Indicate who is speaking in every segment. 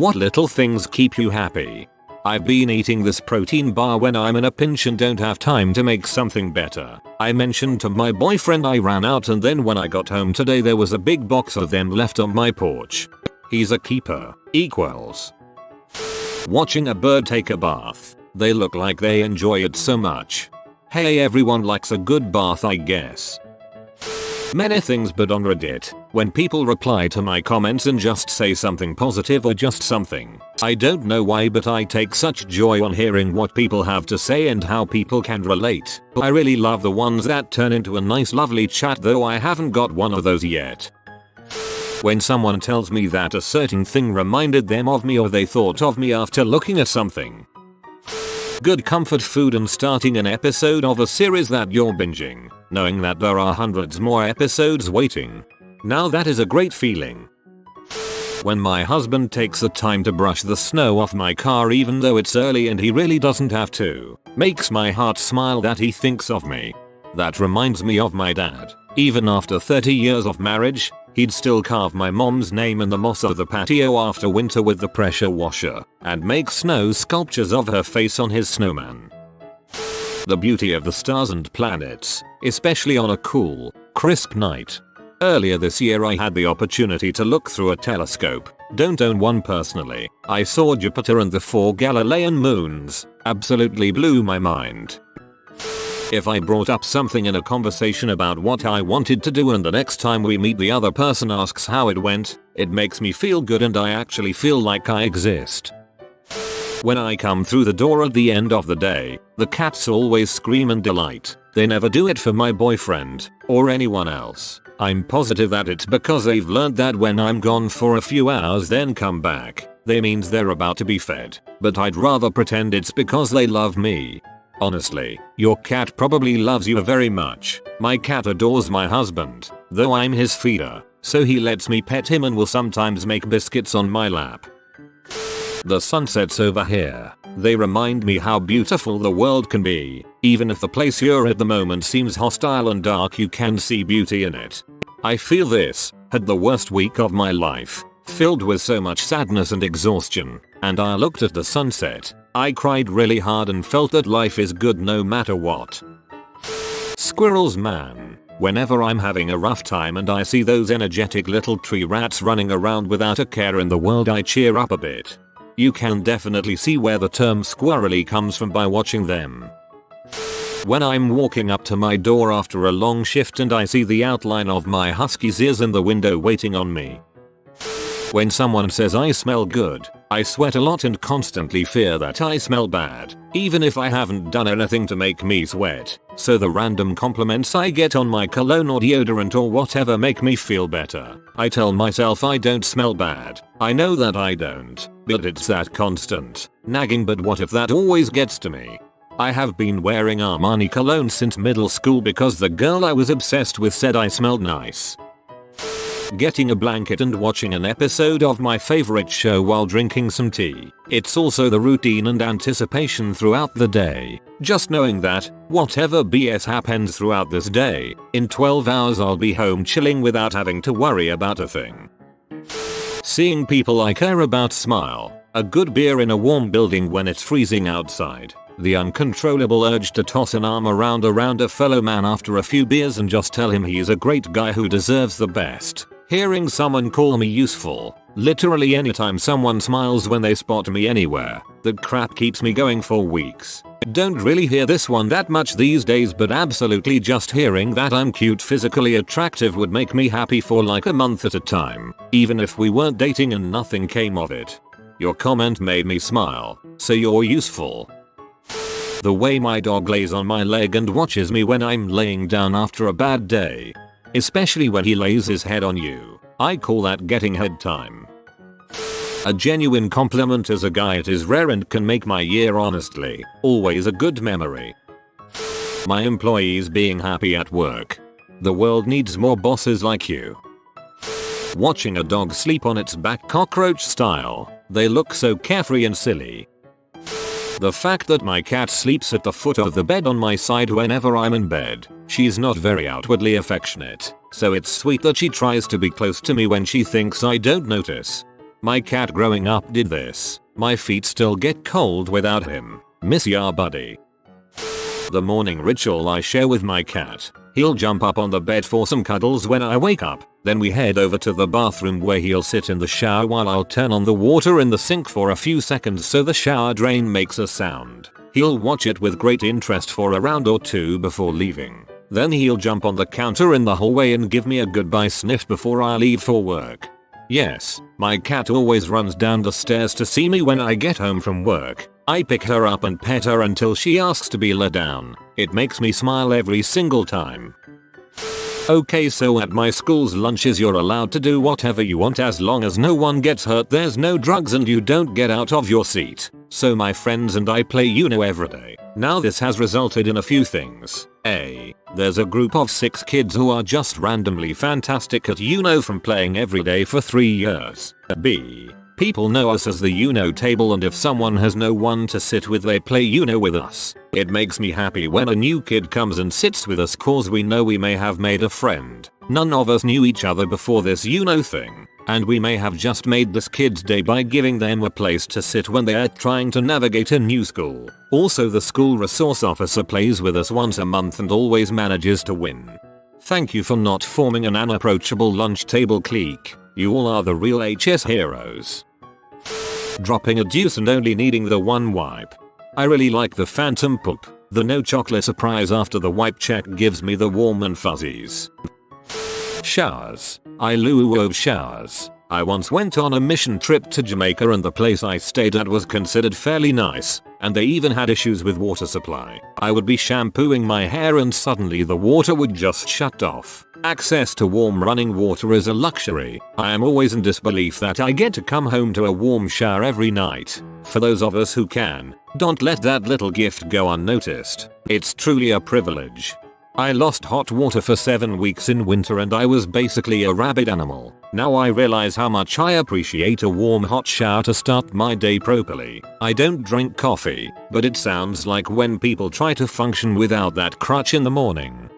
Speaker 1: What little things keep you happy? I've been eating this protein bar when I'm in a pinch and don't have time to make something better. I mentioned to my boyfriend I ran out, and then when I got home today there was a big box of them left on my porch. He's a keeper. Equals. Watching a bird take a bath. They look like they enjoy it so much. Hey, everyone likes a good bath, I guess. Many things, but on Reddit, when people reply to my comments and just say something positive or just something, I don't know why, but I take such joy on hearing what people have to say and how people can relate. I really love the ones that turn into a nice lovely chat, though I haven't got one of those yet. When someone tells me that a certain thing reminded them of me or they thought of me after looking at something. Good comfort food and starting an episode of a series that you're binging, knowing that there are hundreds more episodes waiting. Now that is a great feeling. When my husband takes the time to brush the snow off my car even though it's early and he really doesn't have to, makes my heart smile that he thinks of me. That reminds me of my dad. Even after 30 years of marriage, he'd still carve my mom's name in the moss of the patio after winter with the pressure washer, and make snow sculptures of her face on his snowman. The beauty of the stars and planets, especially on a cool, crisp night. Earlier this year I had the opportunity to look through a telescope. Don't own one personally. I saw Jupiter and the 4 Galilean moons. Absolutely blew my mind. If I brought up something in a conversation about what I wanted to do and the next time we meet the other person asks how it went, it makes me feel good and I actually feel like I exist. When I come through the door at the end of the day, the cats always scream in delight. They never do it for my boyfriend or anyone else. I'm positive that it's because they've learned that when I'm gone for a few hours then come back, they means they're about to be fed. But I'd rather pretend it's because they love me. Honestly, your cat probably loves you very much. My cat adores my husband, though I'm his feeder, so he lets me pet him and will sometimes make biscuits on my lap. The sunsets over here, they remind me how beautiful the world can be. Even if the place you're at the moment seems hostile and dark, you can see beauty in it. I feel this, had the worst week of my life, filled with so much sadness and exhaustion, and I looked at the sunset. I cried really hard and felt that life is good no matter what. Squirrels, man. Whenever I'm having a rough time and I see those energetic little tree rats running around without a care in the world, I cheer up a bit. You can definitely see where the term squirrely comes from by watching them. When I'm walking up to my door after a long shift and I see the outline of my husky's ears in the window waiting on me. When someone says I smell good, I sweat a lot and constantly fear that I smell bad, even if I haven't done anything to make me sweat. So the random compliments I get on my cologne or deodorant or whatever make me feel better. I tell myself I don't smell bad. I know that I don't, but it's that constant nagging "but what if" that always gets to me. I have been wearing Armani cologne since middle school because the girl I was obsessed with said I smelled nice. Getting a blanket and watching an episode of my favorite show while drinking some tea. It's also the routine and anticipation throughout the day. Just knowing that, whatever BS happens throughout this day, in 12 hours I'll be home chilling without having to worry about a thing. Seeing people I care about smile. A good beer in a warm building when it's freezing outside. The uncontrollable urge to toss an arm around a fellow man after a few beers and just tell him he's a great guy who deserves the best. Hearing someone call me useful. Literally anytime someone smiles when they spot me anywhere. That crap keeps me going for weeks. Don't really hear this one that much these days, but absolutely just hearing that I'm cute, physically attractive would make me happy for like a month at a time. Even if we weren't dating and nothing came of it. Your comment made me smile, so you're useful. The way my dog lays on my leg and watches me when I'm laying down after a bad day. Especially when he lays his head on you. I call that getting head time. A genuine compliment as a guy, it is rare and can make my year, honestly. Always a good memory. My employees being happy at work. The world needs more bosses like you. Watching a dog sleep on its back cockroach style. They look so carefree and silly. The fact that my cat sleeps at the foot of the bed on my side whenever I'm in bed. She's not very outwardly affectionate, so it's sweet that she tries to be close to me when she thinks I don't notice. My cat growing up did this. My feet still get cold without him. Miss ya buddy. The morning ritual I share with my cat. He'll jump up on the bed for some cuddles when I wake up. Then we head over to the bathroom where he'll sit in the shower while I'll turn on the water in the sink for a few seconds so the shower drain makes a sound. He'll watch it with great interest for a round or two before leaving. Then he'll jump on the counter in the hallway and give me a goodbye sniff before I leave for work. Yes, my cat always runs down the stairs to see me when I get home from work. I pick her up and pet her until she asks to be let down. It makes me smile every single time. Okay, so at my school's lunches you're allowed to do whatever you want as long as no one gets hurt, there's no drugs and you don't get out of your seat. So my friends and I play Uno every day. Now this has resulted in a few things. A. There's a group of 6 kids who are just randomly fantastic at Uno from playing every day for 3 years. B. People know us as the Uno table and if someone has no one to sit with they play Uno with us. It makes me happy when a new kid comes and sits with us cause we know we may have made a friend. None of us knew each other before this Uno thing. And we may have just made this kid's day by giving them a place to sit when they are trying to navigate a new school. Also the school resource officer plays with us once a month and always manages to win. Thank you for not forming an unapproachable lunch table clique. You all are the real HS heroes. Dropping a deuce and only needing the one wipe. I really like the phantom poop. The no chocolate surprise after the wipe check gives me the warm and fuzzies. Showers. I love showers. I once went on a mission trip to Jamaica and the place I stayed at was considered fairly nice, and they even had issues with water supply. I would be shampooing my hair and suddenly the water would just shut off. Access to warm running water is a luxury. I am always in disbelief that I get to come home to a warm shower every night. For those of us who can, don't let that little gift go unnoticed. It's truly a privilege. I lost hot water for 7 weeks in winter and I was basically a rabid animal. Now I realize how much I appreciate a warm hot shower to start my day properly. I don't drink coffee, but it sounds like when people try to function without that crutch in the morning.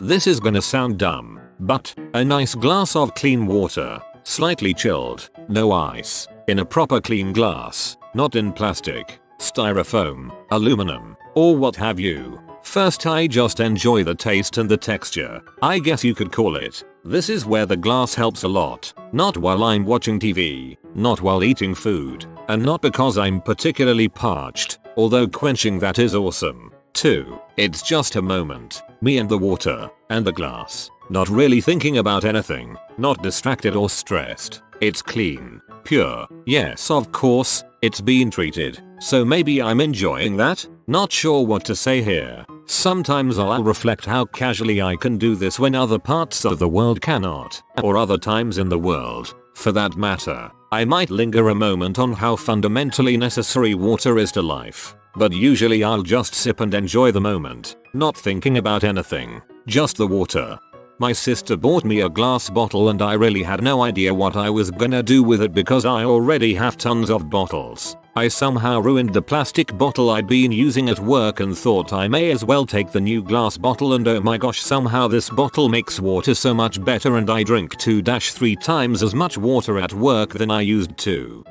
Speaker 1: This is gonna sound dumb, but a nice glass of clean water, slightly chilled, no ice, in a proper clean glass, not in plastic, styrofoam, aluminum, or what have you. First I just enjoy the taste and the texture, I guess you could call it. This is where the glass helps a lot. Not while I'm watching TV, not while eating food, and not because I'm particularly parched, although quenching that is awesome. 2. It's just a moment, me and the water, and the glass. Not really thinking about anything, not distracted or stressed. It's clean, pure, yes of course, it's been treated, so maybe I'm enjoying that? Not sure what to say here. Sometimes I'll reflect how casually I can do this when other parts of the world cannot, or other times in the world, for that matter. I might linger a moment on how fundamentally necessary water is to life, but usually I'll just sip and enjoy the moment, not thinking about anything, just the water. My sister bought me a glass bottle and I really had no idea what I was gonna do with it because I already have tons of bottles. I somehow ruined the plastic bottle I'd been using at work and thought I may as well take the new glass bottle, and oh my gosh, somehow this bottle makes water so much better and I drink 2-3 times as much water at work than I used to.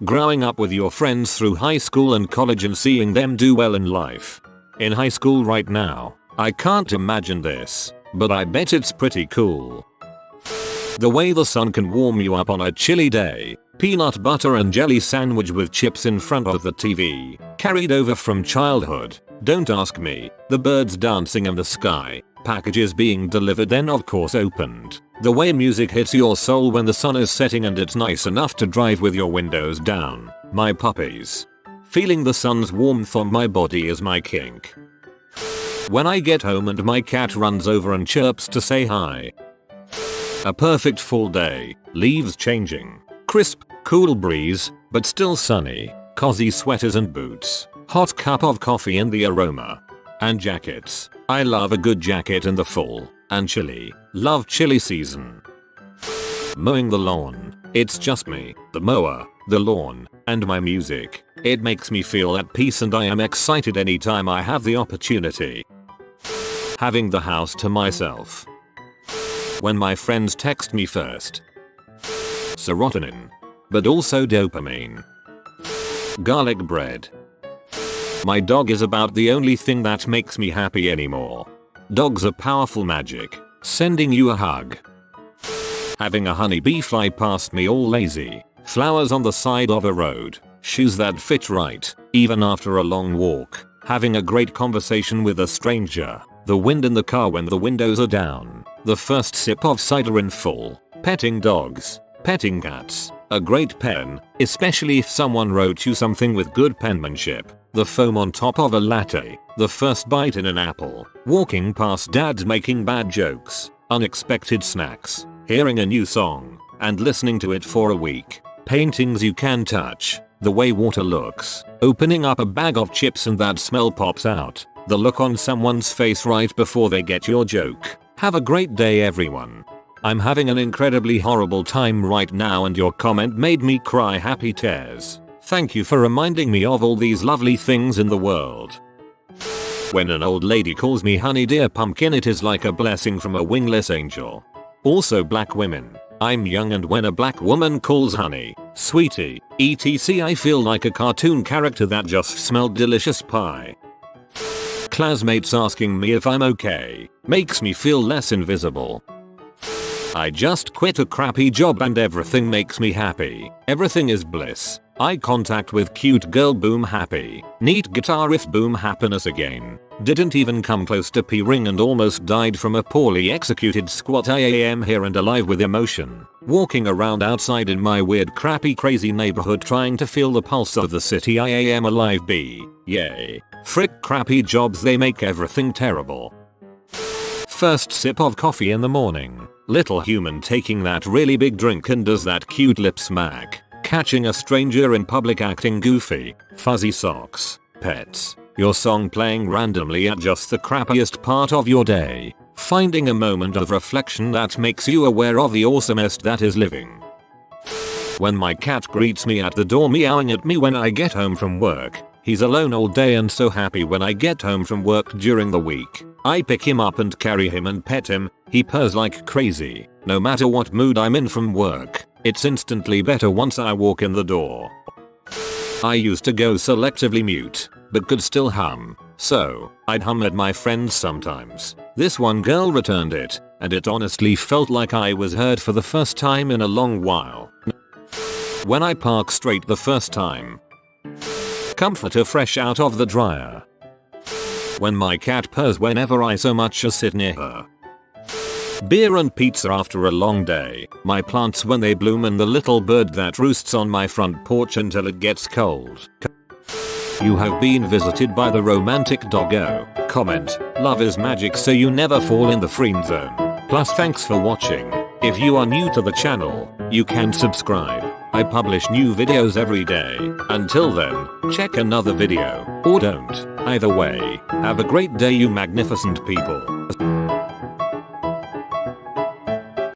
Speaker 1: Growing up with your friends through high school and college and seeing them do well in life. In high school right now, I can't imagine this, but I bet it's pretty cool. The way the sun can warm you up on a chilly day. Peanut butter and jelly sandwich with chips in front of the TV. Carried over from childhood. Don't ask me. The birds dancing in the sky. Packages being delivered then of course opened. The way music hits your soul when the sun is setting and it's nice enough to drive with your windows down. My puppies. Feeling the sun's warmth on my body is my kink. When I get home and my cat runs over and chirps to say hi. A perfect fall day. Leaves changing. Crisp, cool breeze, but still sunny. Cozy sweaters and boots. Hot cup of coffee and the aroma. And jackets. I love a good jacket in the fall. And chilly. Love chilly season. Mowing the lawn. It's just me, the mower, the lawn, and my music. It makes me feel at peace and I am excited anytime I have the opportunity. Having the house to myself. When my friends text me first. Serotonin. But also dopamine. Garlic bread. My dog is about the only thing that makes me happy anymore. Dogs are powerful magic, sending you a hug. Having a honeybee fly past me all lazy, flowers on the side of a road, shoes that fit right, even after a long walk, having a great conversation with a stranger, the wind in the car when the windows are down, the first sip of cider in full, petting dogs, petting cats, a great pen, especially if someone wrote you something with good penmanship, the foam on top of a latte, the first bite in an apple, walking past dads making bad jokes, unexpected snacks, hearing a new song, and listening to it for a week, paintings you can touch, the way water looks, opening up a bag of chips and that smell pops out, the look on someone's face right before they get your joke. Have a great day everyone. I'm having an incredibly horrible time right now and your comment made me cry happy tears. Thank you for reminding me of all these lovely things in the world. When an old lady calls me honey dear pumpkin, it is like a blessing from a wingless angel. Also black women. I'm young and when a black woman calls honey, sweetie, etc. I feel like a cartoon character that just smelled delicious pie. Classmates asking me if I'm okay makes me feel less invisible. I just quit a crappy job and everything makes me happy. Everything is bliss. Eye contact with cute girl boom happy. Neat guitar riff boom happiness again. Didn't even come close to P-ring and almost died from a poorly executed squat. I am here and alive with emotion. Walking around outside in my weird crappy crazy neighborhood trying to feel the pulse of the city. I am alive B. Yay. Frick crappy jobs, they make everything terrible. First sip of coffee in the morning. Little human taking that really big drink and does that cute lip smack. Catching a stranger in public acting goofy. Fuzzy socks. Pets. Your song playing randomly at just the crappiest part of your day. Finding a moment of reflection that makes you aware of the awesomest that is living. When my cat greets me at the door meowing at me when I get home from work. He's alone all day and so happy when I get home from work during the week. I pick him up and carry him and pet him. He purrs like crazy. No matter what mood I'm in from work, it's instantly better once I walk in the door. I used to go selectively mute, but could still hum. So, I'd hum at my friends sometimes. This one girl returned it, and it honestly felt like I was heard for the first time in a long while. When I park straight the first time. Comforter fresh out of the dryer. When my cat purrs whenever I so much as sit near her. Beer and pizza after a long day. My plants when they bloom and the little bird that roosts on my front porch until it gets cold. You have been visited by the romantic doggo. Comment, love is magic so you never fall in the friend zone. Plus thanks for watching. If you are new to the channel, you can subscribe. I publish new videos every day. Until then, check another video, or don't. Either way, have a great day you magnificent people.